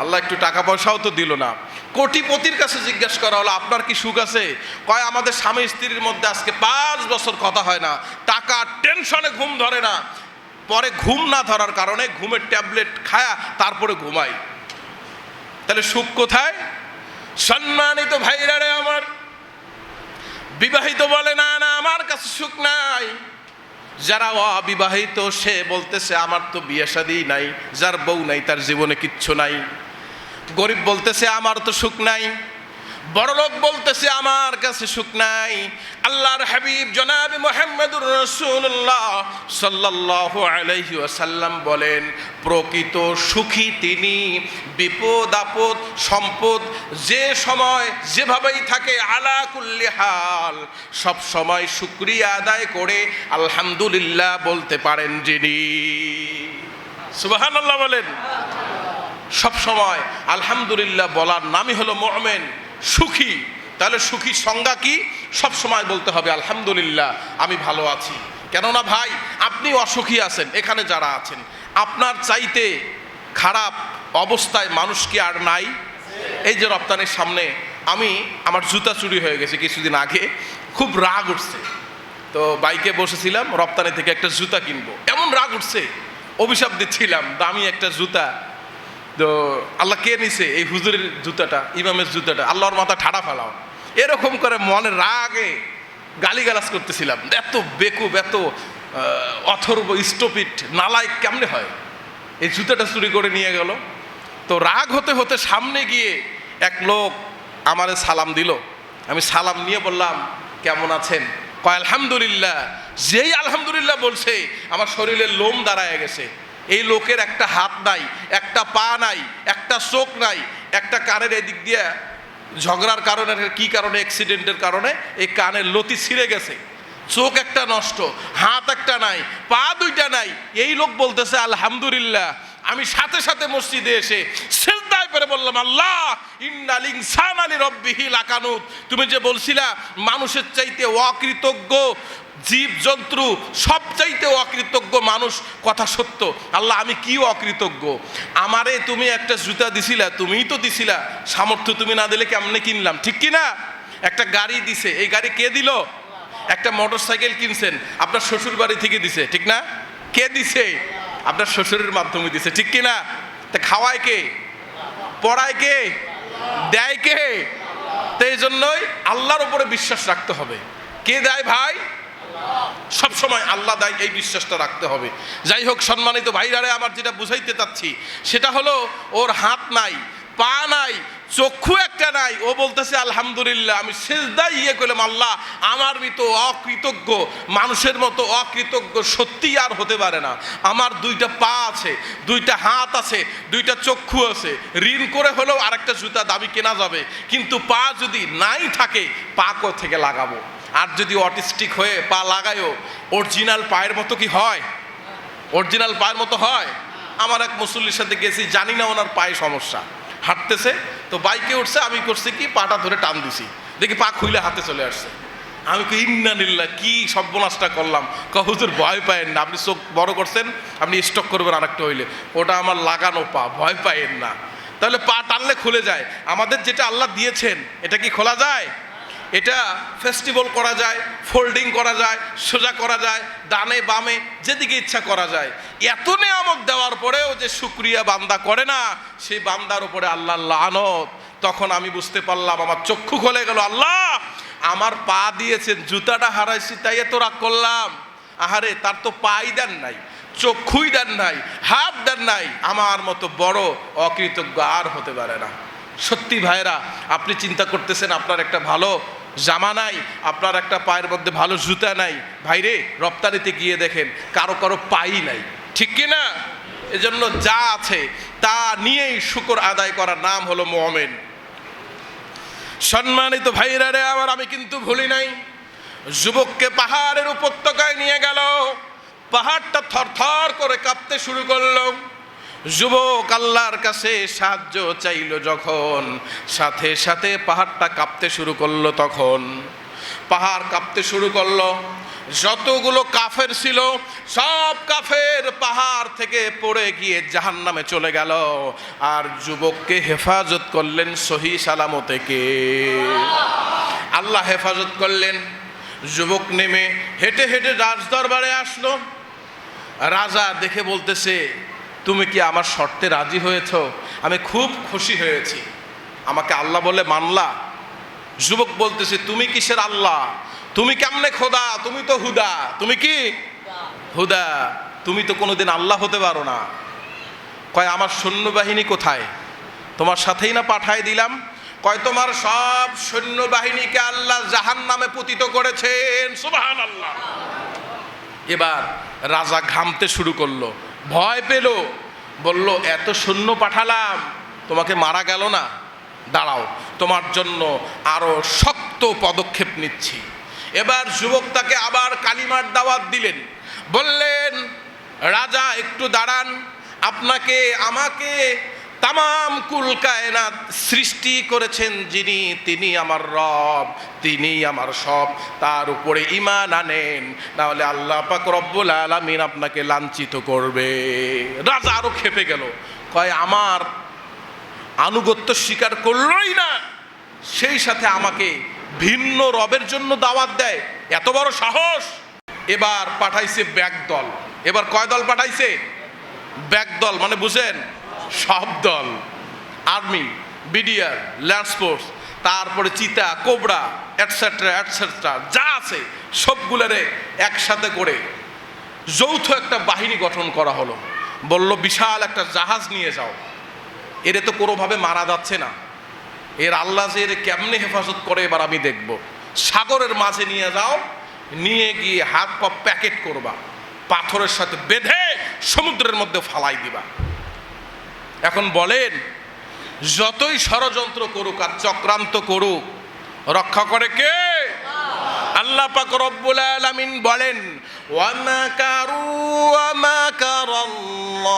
আল্লাহ একটু টাকা পয়সাও তো দিল না। কোটিপতির কাছে জিজ্ঞেস করা হলো আপনার কি সুখ আছে? কয় আমাদের স্বামী স্ত্রীর মধ্যে আজকে 5 বছর কথা হয় না, টাকা টেনশনে ঘুম ধরে না, পরে ঘুম না ধরার কারণে ঘুমের ট্যাবলেট খায়া তারপরে ঘুমাই। তাহলে সুখ কোথায়? সম্মানিত ভাইরা রে আমার, বিবাহিত বলে না না আমার কাছে সুখ নাই। যারা অবিবাহিত সে বলতেছে আমার তো বিয়ে শাদী নাই, যার বউ নাই তার জীবনে কিচ্ছু নাই। গরিব বলতেছে আমার তো সুখ নাই, বড়লোক বলতেছে আমার কাছে সুখ নাই। আল্লাহর হাবিব জনাব মুহাম্মদুর রাসূলুল্লাহ সাল্লাল্লাহু আলাইহি ওয়াসাল্লাম বলেন প্রকৃত সুখী তিনি, বিপদ আপদ সম্পদ যে সময় যেভাবেই থাকে আলা কুল্লি হাল সব সময় শুকরিয়া আদায় করে আলহামদুলিল্লাহ বলতে পারেন যিনি। সুবহানাল্লাহ বলেন। সব সময় আলহামদুলিল্লাহ বলার নামই হলো মুমিন, সুখী। তাহলে সুখী সংজ্ঞা কি? সব সময় বলতে হবে আলহামদুলিল্লাহ আমি ভালো আছি। কেননা ভাই আপনি অসুখী আছেন, এখানে যারা আছেন আপনার চাইতে খারাপ অবস্থায় মানুষ কি আর নাই? এই যে রপ্তানির সামনে আমার জুতা চুরি হয়ে গেছে কিছুদিন আগে, খুব রাগ উঠছে। তো বাইকে বসেছিলাম, রপ্তানি থেকে একটা জুতা কিনবো, এমন রাগ উঠছে, অভিশাপ দিচ্ছিলাম দামি একটা জুতা। তো আল্লাহ কে নিছে এই হুজুরের জুতাটা, ইমামের জুতাটা, আল্লাহর মাথা ঠাড়া ফেলাও, এরকম করে মনের রাগে গালিগালাজ করতেছিলাম। এত বেকুব, এত অথর্ব, স্টপিট, নালায়েক কেমনে হয়? এই জুতাটা চুরি করে নিয়ে গেল। তো রাগ হতে হতে সামনে গিয়ে এক লোক আমারে সালাম দিল। আমি সালাম নিয়ে বললাম কেমন আছেন? কয় আলহামদুলিল্লাহ। যেই আলহামদুলিল্লাহ বলছে আমার শরীরের লোম দাঁড়ায় গেছে। এই লোকের একটা হাত নাই, একটা পা নাই, একটা চোখ নাই, একটা কানের এদিক দিয়ে ঝগড়ার কারণে, কি কারণে, অ্যাক্সিডেন্টের কারণে এই কানের লতি ছিঁড়ে গেছে, চোখ একটা নষ্ট, হাত একটা নাই, পা দুইটা নাই। এই লোক বলতেছে আলহামদুলিল্লাহ। আমি সাথে সাথে মসজিদে এসে সিজদায় পড়ে বললাম আল্লাহ ইন্নাল ইনসানা লিরাব্বিহি লাকানুত। তুমি যে বলছিলা মানুষের চাইতে অকৃতজ্ঞ জীব জন্তু সবচাইতে অকৃতজ্ঞ মানুষ, কথা সত্য। আল্লাহ আমি কি অকৃতজ্ঞ? আমারে তুমি একটা জুতা দিছিলা, তুমিই তো দিছিলা, সামর্থ্য তুমি না দিলে কেমনে কিনলাম, ঠিক কি না? একটা গাড়ি দিছে, এই গাড়ি কে দিল? একটা মোটরসাইকেল কিনছেন, আপনার শ্বশুর বাড়ি থেকে দিছে, ঠিক না? কে দিছে? আপনার শ্বশুরের মাধ্যমে দিছে, ঠিক কি না? তা খাওয়ায় কে? পড়ায় কে? দেয় কে? তো এই জন্যই আল্লাহর উপরে বিশ্বাস রাখতে হবে। কে দেয় ভাই? সব সময় আল্লাহ দেয়, এই বিশ্বাসটা রাখতে হবে। যাই হোক সম্মানিত ভাইরারে আমার, যেটা বুঝাইতে চাচ্ছি সেটা হলো ওর হাত নাই, পা নাই, চক্ষু একটা নাই, ও বলতেছে আলহামদুলিল্লাহ। আমি সিজদায় করলাম আল্লাহ আমার মতো অকৃতজ্ঞ, মানুষের মতো অকৃতজ্ঞ সত্যি আর হতে পারে না। আমার দুইটা পা আছে, দুইটা হাত আছে, দুইটা চক্ষু আছে, ঋণ করে হলেও আরেকটা জুতা দাবি কেনা যাবে, কিন্তু পা যদি নাই থাকে পা থেকে লাগাবো? আর যদি অটিস্টিক হয়ে পা লাগায়ও অরিজিনাল পায়ের মতো কি হয়? অরিজিনাল পায়ের মতো হয়? আমার এক মুসল্লির সাথে গেছি, জানি না ওনার পায়ে সমস্যা, হাঁটতেছে তো বাইকে উঠছে, আমি করছি কি পাটা ধরে টান দিছি, দেখি পা খুইলে হাতে চলে আসছে। আমি কি ইন্নালিল্লাহ, কি সর্বনাশটা করলাম। হুজুর ভয় পায়েন না, আপনি চোখ বড় করছেন, আপনি স্টক করবেন আরেকটা হইলে, ওটা আমার লাগানো পা, ভয় পায়েন না। তাহলে পা টানলে খুলে যায়। আমাদের যেটা আল্লাহ দিয়েছেন এটা কি খোলা যায়? এটা ফেস্টিভ্যাল করা যায়, ফোল্ডিং করা যায়, সোজা করা যায়, ডানে বামে যেদিকে ইচ্ছা করা যায়। এত নেয়ামত দেওয়ার পরেও যে শুকরিয়া বান্দা করে না, সেই বান্দার উপরে আল্লাহ লানত। তখন আমি বুঝতে পারলাম, আমার চক্ষু খুলে গেল, আল্লাহ আমার পা দিয়েছেন, জুতাটা হারাইছি তাই এত রাগ করলাম। আহারে, তার তো পাই দেন নাই, চক্ষুই দেন নাই, হাত দেন নাই, আমার মতো বড় অকৃতজ্ঞ আর হতে পারে না। সত্যি ভাইরা, আপনি চিন্তা করতেছেন আপনার একটা ভালো জামা নাই, আপনার একটা পায়ের মধ্যে ভালো জুতা নাই, ভাইরে রপ্তানিতে গিয়ে দেখেন কারো কারো পাই নাই, ঠিক কি না? এজন্য যা আছে তা নিয়েই শুকর আদায় করার নাম হলো মুমিন। সম্মানিত ভাইরা রে আমার, আমি কিন্তু ভুলি নাই, যুবককে পাহাড়ের উপত্যকায় নিয়ে গেল, পাহাড়টা থরথর করে কাঁপতে শুরু করলো। যুবক আল্লাহর কাছে সাহায্য চাইল যখন, সাথে সাথে পাহাড়টা কাঁপতে শুরু করলো। তখন পাহাড় কাঁপতে শুরু করলো। যতগুলো কাফের ছিল সব কাফের পাহাড় থেকে পড়ে গিয়ে জাহান্নামে চলে গেল। আর যুবককে হেফাজত করলেন সহি সালামতে কে? আল্লাহ হেফাজত করলেন। যুবক নেমে হেঁটে হেঁটে রাজদরবারে আসলো। রাজা দেখে বলতেছে, তুমি কি আমার শর্তে রাজি হয়েছ? আমি খুব খুশি হয়েছি, আমাকে আল্লাহ বলে মানলা। যুবক বলতেছে, তুমি কিসের আল্লাহ? তুমি কেমনে খোদা? তুমি তো হুদা। তুমি কি হুদা? তুমি তো কোনোদিন আল্লাহ হতে পারো না। কয়, আমার সৈন্যবাহিনী কোথায়? তোমার সাথেই না পাঠায় দিলাম। কয়, তোমার সব সৈন্যবাহিনীকে আল্লাহ জাহান্নামে পতিত করেছেন। সুবহানাল্লাহ। এবার রাজা ঘামতে শুরু করলো, ভয় পেল, বলল, এত সৈন্য পাঠালাম, তোমাকে মারা গেল না? দাঁড়াও, তোমার জন্য আরো শক্ত পদক্ষেপ নিচ্ছি। এবার যুবক তাকে আবার কালিমার দাওয়াত দিলেন। বললেন, রাজা একটু দাঁড়ান, আপনাকে আমাকে তামাম কুল কায়নাত সৃষ্টি করেছেন যিনি, তিনি আমার রব, তিনি আমার সব। তার উপরে ঈমান আনেন, নাহলে আল্লাহ পাক রব্বুল আলামিন আপনাকে লাঞ্ছিত করবে। রাজা আরো ক্ষেপে গেল, কয়, আমার আনুগত্য স্বীকার করলই না, সেই সাথে আমাকে ভিন্ন রবের জন্য দাওয়াত দেয়, এত বড় সাহস! এবার পাঠাইছে ব্যাকদল। এবার কয় দল পাঠাইছে? ব্যাকদল মানে বুঝেন, সব দল, আর্মি, বিডিআর, ল্যান্ড ফোর্স, তারপরে চিতা, কোবরা, এটসেট্রা এটসেট্রা যা আছে সবগুলোরে একসাথে করে যৌথ একটা বাহিনী গঠন করা হলো। বলল, বিশাল একটা জাহাজ নিয়ে যাও, এরে তো কোনোভাবে মারা যাচ্ছে না, এর আল্লাহ যে এর কেমনে হেফাজত করে এবার আমি দেখব। সাগরের মাঝে নিয়ে যাও, নিয়ে গিয়ে হাত পা প্যাকেট করবা, পাথরের সাথে বেঁধে সমুদ্রের মধ্যে ফালাই দিবা। এখন বলেন, যতই ষড়যন্ত্র করুক আর চক্রান্ত করুক, রক্ষা করে কে? আল্লাহ পাক রব্বুল আলামিন বলেন, ওয়া মাকারু ওয়া মাকারাল্লাহ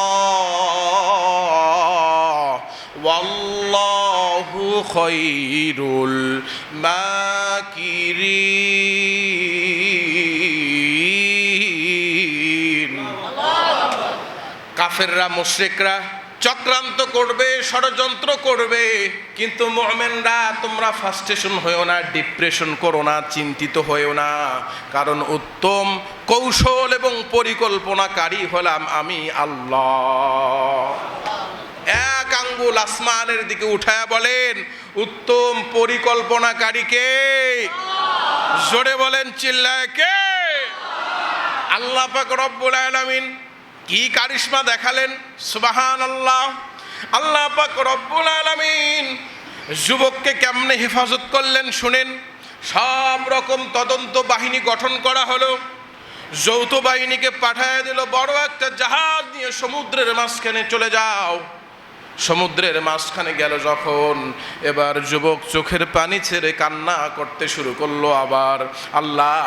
ওয়াল্লাহু খায়রুল মাকিরিন। কাফেররা, মুশরিকরা চক্রান্ত করবে, ষড়যন্ত্র করবে, কিন্তু মুমিনরা তোমরা ফ্রাস্ট্রেশন হয়েও না, ডিপ্রেশন করো না, চিন্তিত হয়েও না, কারণ উত্তম কৌশল এবং পরিকল্পনাকারী হলাম আমি আল্লাহ। এক আঙ্গুল আসমানের দিকে উঠায়া বলেন, উত্তম পরিকল্পনাকারী কে? জোরে বলেন, চিল্লায় কে? আল্লাহ পাক রব্বুল আলামিন কি কারিশমা দেখালেন! সুবহানাল্লাহ। আল্লাহ পাক রব্বুল আলামিন যুবককে কেমনে হেফাজত করলেন শুনেন। সব রকম তদন্ত বাহিনী গঠন করা হলো, যৌথ বাহিনীকে পাঠায় দিল, বড় একটা জাহাজ নিয়ে সমুদ্রের মাঝখানে চলে যাও। সমুদ্রের মাঝখানে গেল যখন, এবার যুবক চোখের পানি ছেড়ে কান্না করতে শুরু করলো। আবার, আল্লাহ,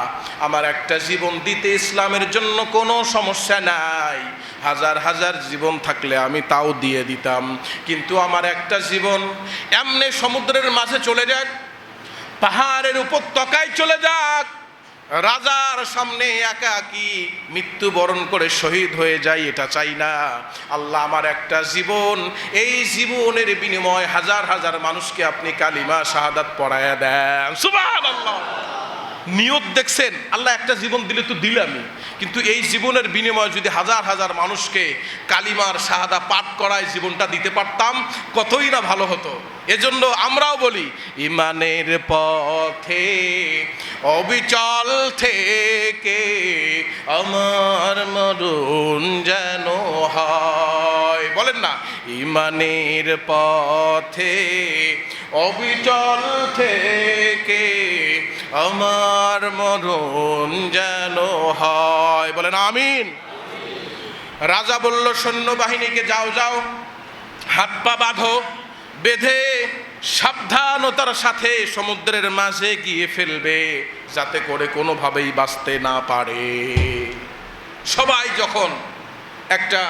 আমার একটা জীবন দিতে ইসলামের জন্য কোনো সমস্যা নাই, হাজার হাজার জীবন থাকলে আমি তাও দিয়ে দিতাম, কিন্তু আমার একটা জীবন এমনি সমুদ্রের মাঝে চলে যাক, পাহাড়ের উপত্যকায় চলে যাক, রাজার সামনে একাকী মৃত্যুবরণ করে শহীদ হয়ে যায়, এটা চাই না। আল্লাহ, আমার একটা জীবন, এই জীবনের বিনিময়ে হাজার হাজার মানুষকে আপনি কালিমা শাহাদাত পড়ায়া দেন। সুবহানাল্লাহ। নিয়ত দেখছেন? আল্লাহ একটা জীবন দিলে তো দিলামই, কিন্তু এই জীবনের বিনিময়ে যদি হাজার হাজার মানুষকে কালিমার শাহাদা পাঠ করায় জীবনটা দিতে পারতাম, কতই না ভালো হতো। এজন্য আমরাও বলি, ইমানের পথে অবিচল থেকে আমার মরণ যেন হয়। বলেন না, ইমানের পথে অবিচল থেকে আমার মরণ যেন হয়। বলেন আমিন। রাজা বলল সৈন্যবাহিনীকে, যাও যাও, হাত পা বাঁধো, বেঁধে সাবধানতার সাথে সমুদ্রের মাঝে গিয়ে ফেলবে, যাতে করে কোনোভাবেই বাঁচতে না পারে। সবাই যখন একটা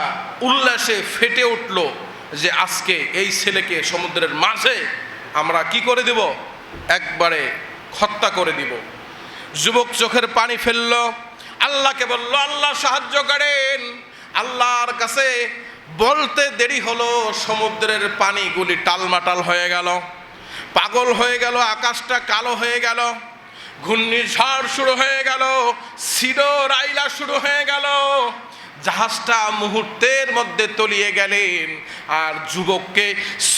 উল্লাসে ফেটে উঠল যে আজকে এই ছেলেকে সমুদ্রের মাঝে আমরা কি করে দেব, একবারে হত্যা করে দিব। যুবক চোখের পানি ফেলল, আল্লাহকে বলল, আল্লাহ সাহায্য করেন। আল্লাহর কাছে বলতে দেরি হলো, সমুদ্রের পানিগুলি টালমাটাল হয়ে গেল, পাগল হয়ে গেল, আকাশটা কালো হয়ে গেল, ঘূর্ণিঝড় শুরু হয়ে গেল, সিডর আইলা শুরু হয়ে গেল। জাহাজটা মুহূর্তের মধ্যে তলিয়ে গেলেন, আর যুবককে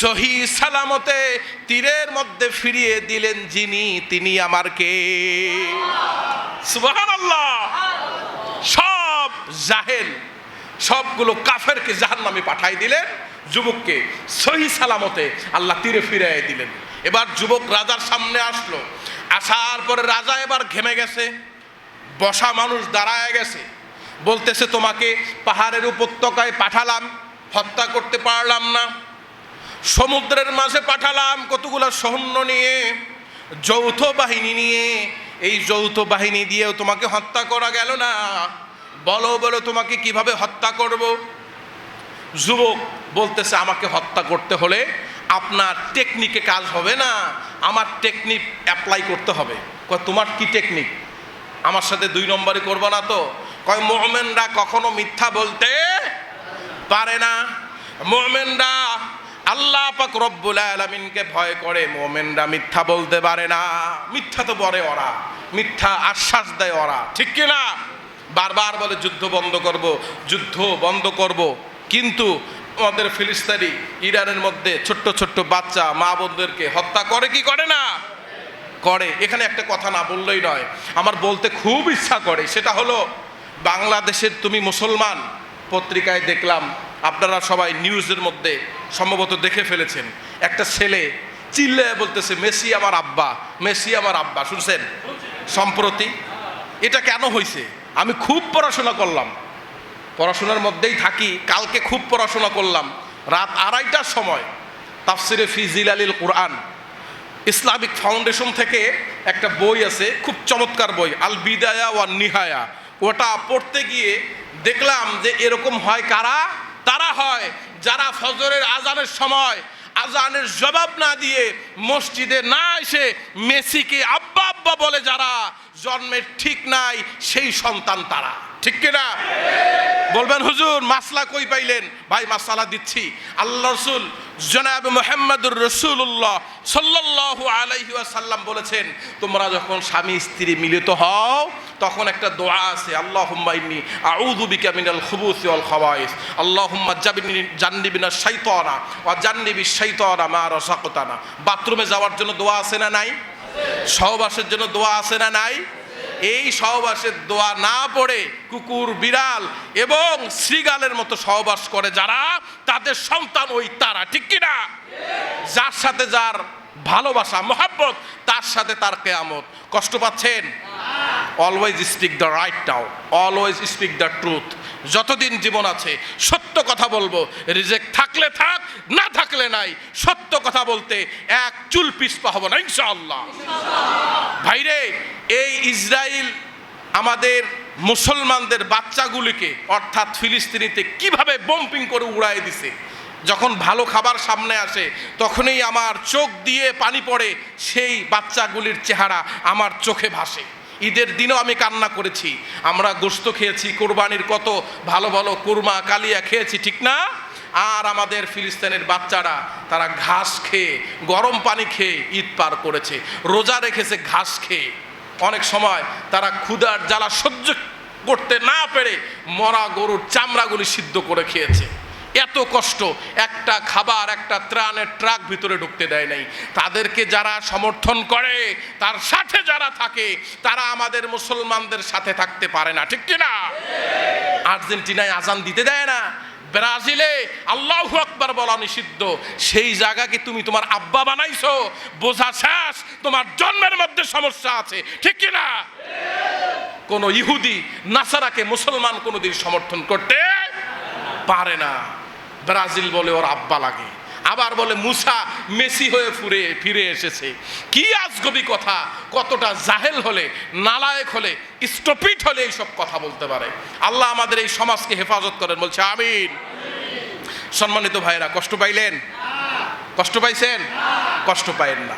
সহি সালামতে তীরের মধ্যে ফিরিয়ে দিলেন যিনি, তিনি আমার কে? সুবহানাল্লাহ। সব জাহেল, সবগুলো কাফেরকে জাহান্নামে পাঠাই দিলেন, যুবককে সহি সালামতে আল্লাহ তীরে ফিরিয়ে দিলেন। এবার যুবক রাজার সামনে আসলো, আসার পরে রাজা এবার ঘেমে গেছে, বসা মানুষ দাঁড়ায় গেছে, বলতেছে, তোমাকে পাহাড়ের উপত্যকায় পাঠালাম, হত্যা করতে পারলাম না, সমুদ্রের মাঝে পাঠালাম কতগুলো সৈন্য নিয়ে, যৌথ বাহিনী নিয়ে, এই যৌথ বাহিনী দিয়েও তোমাকে হত্যা করা গেল না, বলো বলো তোমাকে কিভাবে হত্যা করব? যুবক বলতেছে, আমাকে হত্যা করতে হলে আপনার টেকনিকে কাজ হবে না, আমার টেকনিক অ্যাপ্লাই করতে হবে। কয়, তোমার কি টেকনিক? আমার সাথে দুই নম্বরই করবো না তো? কয়, মুমিনরা কখনো মিথ্যা বলতে পারে না, মুমিনরা আল্লাহ পাক রব্বুল আলামিনকে ভয় করে, মুমিনরা মিথ্যা বলতে পারে না। মিথ্যা তো বলে ওরা, মিথ্যা আশ্বাস দেয় ওরা, ঠিক কি না? বারবার বলে যুদ্ধ বন্ধ করব, যুদ্ধ বন্ধ করব, কিন্তু আমাদের ফিলিস্তিনি ইরানের মধ্যে ছোট্ট ছোট্ট বাচ্চা মা বোনদেরকে হত্যা করে কি করে না? করে। এখানে একটা কথা না বললেই নয়, আমার বলতে খুব ইচ্ছা করে, সেটা হলো বাংলাদেশের তুমি মুসলমান। পত্রিকায় দেখলাম, আপনারা সবাই নিউজের মধ্যে সম্ভবত দেখে ফেলেছেন, একটা ছেলে চিল্লায় বলতেছে, মেসি আমার আব্বা, মেসি আমার আব্বা। শুনছেন সম্প্রতি? এটা কেন হয়েছে? আমি খুব পড়াশোনা করলাম, পড়াশোনার মধ্যেই থাকি, কালকে খুব পড়াশোনা করলাম, রাত 2:30টার সময় তাফসিরে ফি জিলালিল কুরআন, ইসলামিক ফাউন্ডেশন থেকে একটা বই আছে, খুব চমৎকার বই, আল বিদায়া ওয়ান নিহায়া। ওটা পড়তে গিয়ে দেখলাম যে এরকম হয় কারা? তারা হয় যারা ফজরের আজানের সময় আজানের জবাব না দিয়ে মসজিদে না এসে মেসিকে আব্বা আব্বা বলে, যারা জন্মের ঠিক নাই সেই সন্তান তারা, ঠিক কিনা? বলবেন হুজুর মাসলা কই পাইলেন? ভাই মাসালা দিচ্ছি। আল্লাহ রাসূল জনাব মুহাম্মদুর রাসূলুল্লাহ সাল্লাল্লাহু আলাইহি ওয়াসাল্লাম বলেছেন, তোমরা যখন স্বামী স্ত্রী মিলিত হও তখন একটা দোয়া আছে, আল্লাহুম্মা ইন্নী আউযু বিকা মিনাল খুবুসি ওয়াল খাবাইস, আল্লাহুম্মা জান্নিবিনা শাইতানা ওয়া জান্নিবিশ শাইতানা মা রাযাকতানা। বাথরুমে যাওয়ার জন্য দোয়া আছে না নাই? সহবাসের জন্য দোয়া আছে না নাই? এই সহবাসের দোয়া না পড়ে কুকুর, বিড়াল এবং শ্রীগালের মতো সহবাস করে যারা, তাদের সন্তান ওই তারা, ঠিক কিনা? যার সাথে যার ভালোবাসা মহাব্বত, তার সাথে তার কিয়ামত। কষ্ট পাচ্ছেন? Always speak the right now, always speak the truth. যতদিন জীবন আছে সত্য কথা বলবো, রিজেক্ট থাকলে থাক, না থাকলে নাই, সত্য কথা বলতে এক চুল পিছপা হবো না ইনশাআল্লাহ। ভাইরে, এই ইসরায়েল আমাদের মুসলমানদের বাচ্চাগুলিকে অর্থাৎ ফিলিস্তিনিতে কিভাবে বম্পিং করে উড়াই দিছে, যখন ভালো খাবার সামনে আসে তখনই আমার চোখ দিয়ে পানি পড়ে, সেই বাচ্চাগুলির চেহারা আমার চোখে ভাসে। ঈদের দিনও আমি কান্না করেছি, আমরা গোশত খেয়েছি, কোরবানির কত ভালো ভালো কুরমা কালিয়া খেয়েছি, ঠিক না? আর আমাদের ফিলিস্তিনের বাচ্চারা তারা ঘাস খেয়ে, গরম পানি খেয়ে ঈদ পার করেছে, রোজা রেখেছে ঘাস খেয়ে। অনেক সময় তারা ক্ষুধার জ্বালা সহ্য করতে না পেরে মরা গরুর চামড়াগুলি সিদ্ধ করে খেয়েছে। এত কষ্ট, একটা খাবার, একটা ত্রাণের ট্রাক ভিতরে ঢুকতে দেয় নাই। তাদেরকে যারা সমর্থন করে, তার সাথে যারা থাকে, তারা আমাদের মুসলমানদের সাথে থাকতে পারে না, ঠিক কিনা? আর্জেন্টিনায় আজান দিতে দেয় না, ব্রাজিলে আল্লাহু আকবার বলা নিষিদ্ধ, সেই জায়গাকে তুমি তোমার আব্বা বানাইছো, বোঝা শেষ, তোমার জন্মের মধ্যে সমস্যা আছে, ঠিক কিনা? কোন ইহুদি নাসারাকে মুসলমান কোনোদিন সমর্থন করতে পারে না। ব্রাজিল বলে ওর আব্বা লাগে, আবার বলে মুসা মেসি হয়ে ফিরে এসেছে। কি আজগবি কথা! কতটা জাহেল হলে, নালায়েক হলে, স্টপিট হলে এইসব কথা বলতে পারে। আল্লাহ আমাদের এই সমাজকে হেফাজত করেন, বলছে আমিন। সম্মানিত ভাইরা, কষ্ট পাইলেন? কষ্ট পাইছেন? কষ্ট পাইেন না।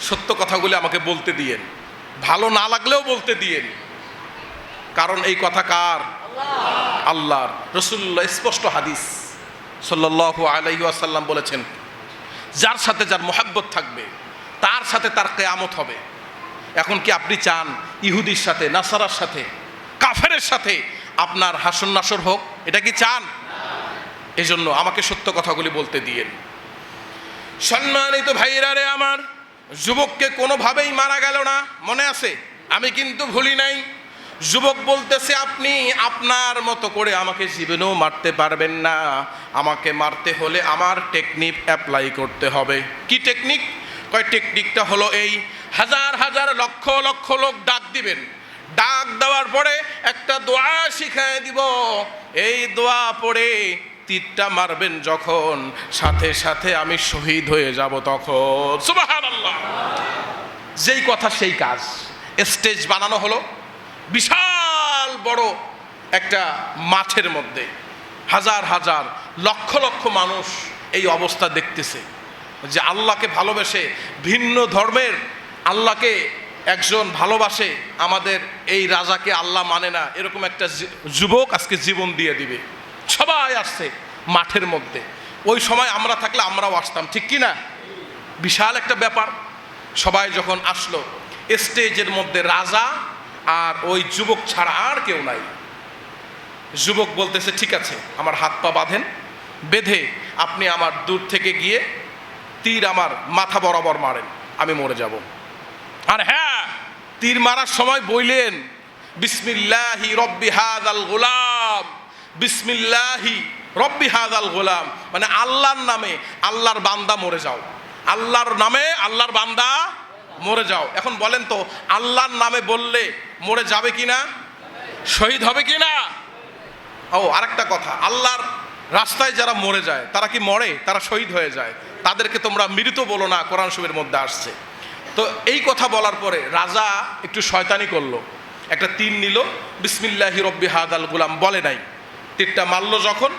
সত্য কথাগুলি আমাকে বলতে দিয়েন, ভালো না লাগলেও বলতে দিয়েন, কারণ এই কথা কার? আল্লাহর। রাসূলুল্লাহ স্পষ্ট হাদিস সাল্লাল্লাহু আলাইহি ওয়াসাল্লাম বলেছেন, যার সাথে যার মোহাব্বত থাকবে তার সাথে তার কিয়ামত হবে। এখন কি আপনি চান ইহুদির সাথে, নাসারার সাথে, কাফেরের সাথে আপনার হাসর নাসর হোক? এটা কি চান? এজন্য আমাকে সত্য কথাগুলি বলতে দিয়েন। সম্মানিত ভাইরা রে আমার, যুবককে কোনোভাবেই মারা গেল না, মনে আছে? আমি কিন্তু ভুলি নাই। যুবক বলতেছে, আপনি আপনার মতো করে আমাকে জীবনেও মারতে পারবেন না, আমাকে মারতে হলে আমার টেকনিক অ্যাপ্লাই করতে হবে। কি টেকনিক? কয় টেকনিকটা হলো এই, হাজার হাজার লক্ষ লক্ষ লোক ডাক দিবেন, ডাক দেওয়ার পরে একটা দোয়া শিখায় দিব, এই দোয়া পড়ে তীরটা মারবেন যখন, সাথে সাথে আমি শহীদ হয়ে যাব তখন। সুবহানাল্লাহ। যেই কথা সেই কাজ। স্টেজ বানানো হলো বিশাল বড় একটা মাঠের মধ্যে, হাজার হাজার লক্ষ লক্ষ মানুষ এই অবস্থা দেখতেছে যে আল্লাহকে ভালোবেসে, ভিন্ন ধর্মের আল্লাহকে একজন ভালোবাসে, আমাদের এই রাজাকে আল্লাহ মানে না, এরকম একটা যুবক আজকে জীবন দিয়ে দিবে। সবাই আসছে মাঠের মধ্যে। ওই সময় আমরা থাকলে আমরাও আসতাম, ঠিক কি না? বিশাল একটা ব্যাপার। সবাই যখন আসলো, স্টেজের মধ্যে রাজা আর ওই যুবক ছাড়া আর কেউ নাই। যুবক বলতেছে, ঠিক আছে, আমার হাত পা বাঁধেন, বেঁধে আপনি আমার দূর থেকে গিয়ে তীর আমার মাথা বরাবর মারেন, আমি মরে যাব। আর হ্যাঁ, তীর মারার সময় বললেন, বিসমিল্লাহি রব্বি হাযাল গোলাম, বিসমিল্লাহি রব্বি হাযাল গোলাম, মানে আল্লাহর নামে আল্লাহর বান্দা মরে যাও, আল্লাহর নামে আল্লাহর বান্দা মরে যাও। এখন বলেন তো, আল্লাহর নামে বললে মরে যাবে কিনা? শহীদ হবে কিনা? ও আরেকটা কথা, আল্লাহর রাস্তায় যারা মরে যায় তারা কি মরে? তারা শহীদ হয়ে যায়। তাদেরকে তোমরা মৃত বলো না, কোরআন শরীফের মধ্যে আসছে। তো এই কথা বলার পরে রাজা একটু শয়তানি করলো, একটা তীর নিল, বিসমিল্লাহি রব্বি হাযাল গোলাম বলে নাই, তীরটা মারলো যখন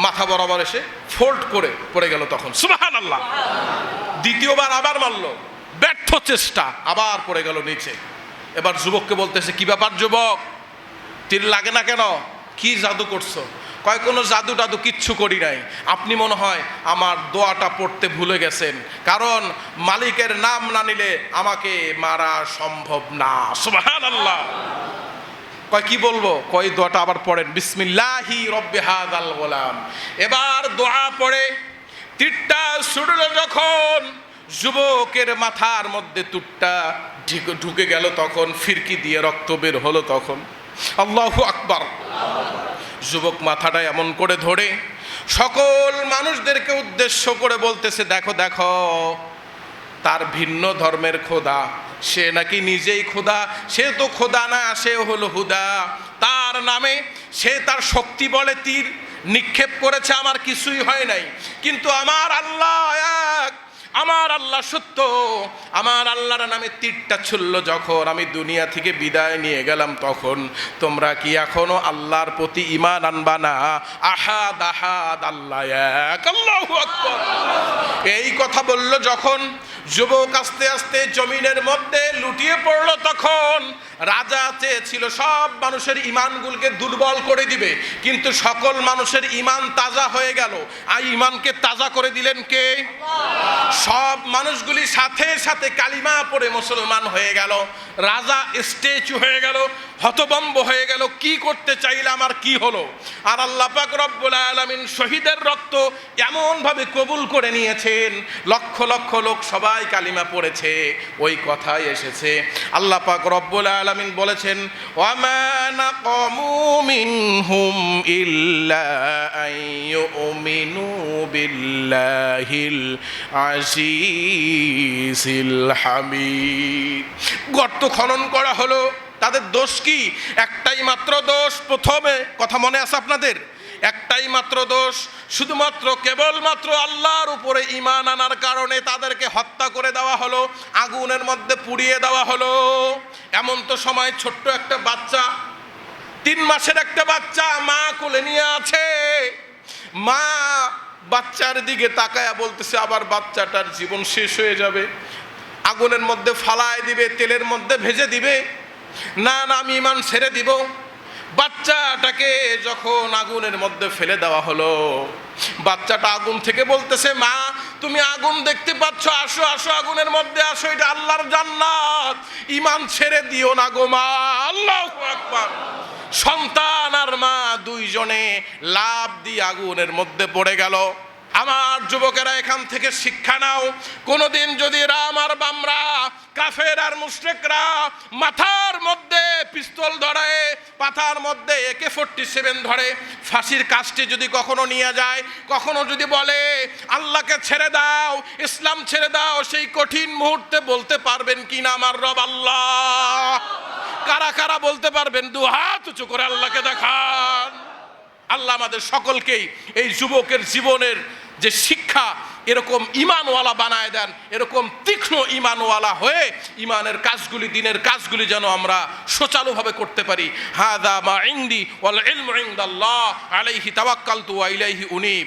মাথা বরাবর এসে ফোল্ড করে পড়ে গেল তখন। সুবহানাল্লাহ। দ্বিতীয়বার আবার মারলো, ব্যর্থ চেষ্টা, আবার পড়ে গেল নিচে। এবার যুবককে বলতেছে, কি ব্যাপার যুবক, তীর লাগে না কেন? কি জাদু করছো? কয় কোনো জাদু টাদু কিচ্ছু করি নাই, আপনি মনে হয় আমার দোয়াটা পড়তে ভুলে গেছেন, কারণ মালিকের নাম না নিলে আমাকে মারা সম্ভব না। সুবহানাল্লাহ। কয় কি বলবো? কয় দোয়াটা আবার পড়েন, বিসমিল্লাহি রব্বি হাযাল গোলাম। এবার দোয়া পড়ে তীরটা ছুটলো যখন, যুবকের মাথার মধ্যে তুরটা ঢুকে গেল তখন, ফিরকি দিয়ে রক্ত বের হলো তখন। আল্লাহু আকবার। যুবক মাথাটা এমন করে ধরে সকল মানুষদেরকে উদ্দেশ্য করে বলতেছে, দেখো দেখো, তার ভিন্ন ধর্মের খোদা, সে নাকি নিজেই খোদা, সে তো খোদা না, সে হলো হুদা। তার নামে সে তার শক্তি বলে তীর নিক্ষেপ করেছে, আমার কিছুই হয় নাই, কিন্তু আমার আল্লাহ এক, আমার আল্লাহ সত্য। আমার আল্লাহর নামে তীরটা ছুড়ল যখন, আমি দুনিয়া থেকে বিদায় নিয়ে গেলাম তখন, তোমরা কি এখনো আল্লাহর প্রতি ঈমান আনবা না? আহাদ আহাদ আল্লাহ এক, আল্লাহু আকবার। এই কথা বলল যখন, যুবক আস্তে আস্তে জমিনের মধ্যে লুটিয়ে পড়লো তখন। রাজা চেয়েছিল সব মানুষের ঈমানগুলোকে দুর্বল করে দিবে, কিন্তু সকল মানুষের ঈমান তাজা হয়ে গেল। আর ঈমানকে তাজা করে দিলেন কে? সব মানুষগুলি সাথে সাথে কালিমা পড়ে মুসলমান হয়ে গেল। রাজা স্ট্যাচু হয়ে গেল, হতভম্ব হয়ে গেল, কি করতে চাইলাম আর কি হলো। আর আল্লাহ পাক রব্বুল আলামিন শহীদের রক্ত এমন ভাবে কবুল করে নিয়েছেন, লক্ষ লক্ষ লোক সবাই কালিমা পড়েছে। ওই কথাই এসেছে, আল্লাহ পাক রব্বুল আলামিন বলেছেন, ওয়ামা নাকামু মিনহুম ইল্লা আইয়ুমিনু বিল্লাহিল আজিজিল হামিদ। গর্ত খনন করা হলো, তাদের দোষ কি? একটাই মাত্র দোষ। প্রথমে কথা মনে আছে আপনাদের? একটাই মাত্র দোষ, শুধুমাত্র কেবলমাত্র আল্লাহর উপরে ঈমান আনার কারণে তাদেরকে হত্যা করে দেওয়া হলো, আগুনের মধ্যে পুড়িয়ে দেওয়া হলো। এমন তো সময় ছোট্ট একটা বাচ্চা, 3 মাসের একটা বাচ্চা মা কোলে নিয়ে আছে, মা বাচ্চার দিকে তাকায়া বলতেছে আবার বাচ্চাটার জীবন শেষ হয়ে যাবে। আগুনের মধ্যে ফালায় দিবে, তেলের মধ্যে ভেজে দিবে, না না আমি ঈমান ছেড়ে দিব। বাচ্চাটাকে যখন আগুনের মধ্যে ফেলে দেওয়া হলো, বাচ্চাটা আগুন থেকে বলতেছে, মা তুমি আগুন দেখতে পাচ্ছ, আসো আসো আগুনের মধ্যে আসো, এটা আল্লাহর জান্নাত, ঈমান ছেড়ে দিও না গো মা। আল্লাহু আকবার। সন্তান আর মা দুইজনে লাফ দিয়ে আগুনের মধ্যে পড়ে গেল। আমার যুবকেরা, এখান থেকে শিক্ষা নাও, কোনোদিন যদি রাম আর বামরা, কাফের আর মুশরিকরা মাথার মধ্যে পিস্তল ধরে, পাথার মধ্যে AK-47 ধরে, ফাঁসির কাজটি যদি কখনো নিয়ে যায়, কখনো যদি বলে আল্লাহকে ছেড়ে দাও, ইসলাম ছেড়ে দাও, সেই কঠিন মুহূর্তে বলতে পারবেন কিনা আমার রব আল্লাহ? কারা কারা বলতে পারবেন? দু হাত উঁচু করে আল্লাহকে দেখান। আল্লাহ আমাদের সকলকেই এই যুবকের জীবনের যে শিক্ষা, এরকম ঈমানওয়ালা বানায় দেন, এরকম তীক্ষ্ণ ঈমানওয়ালা হয়ে ঈমানের কাজগুলি, দিনের কাজগুলি যেন আমরা সুচারুভাবে করতে পারি। হাযা মা ইনদি ওয়াল ইলমু ইনদাল্লাহ আলাইহি তাওয়াক্কালতু ওয়া ইলাইহি উনীব।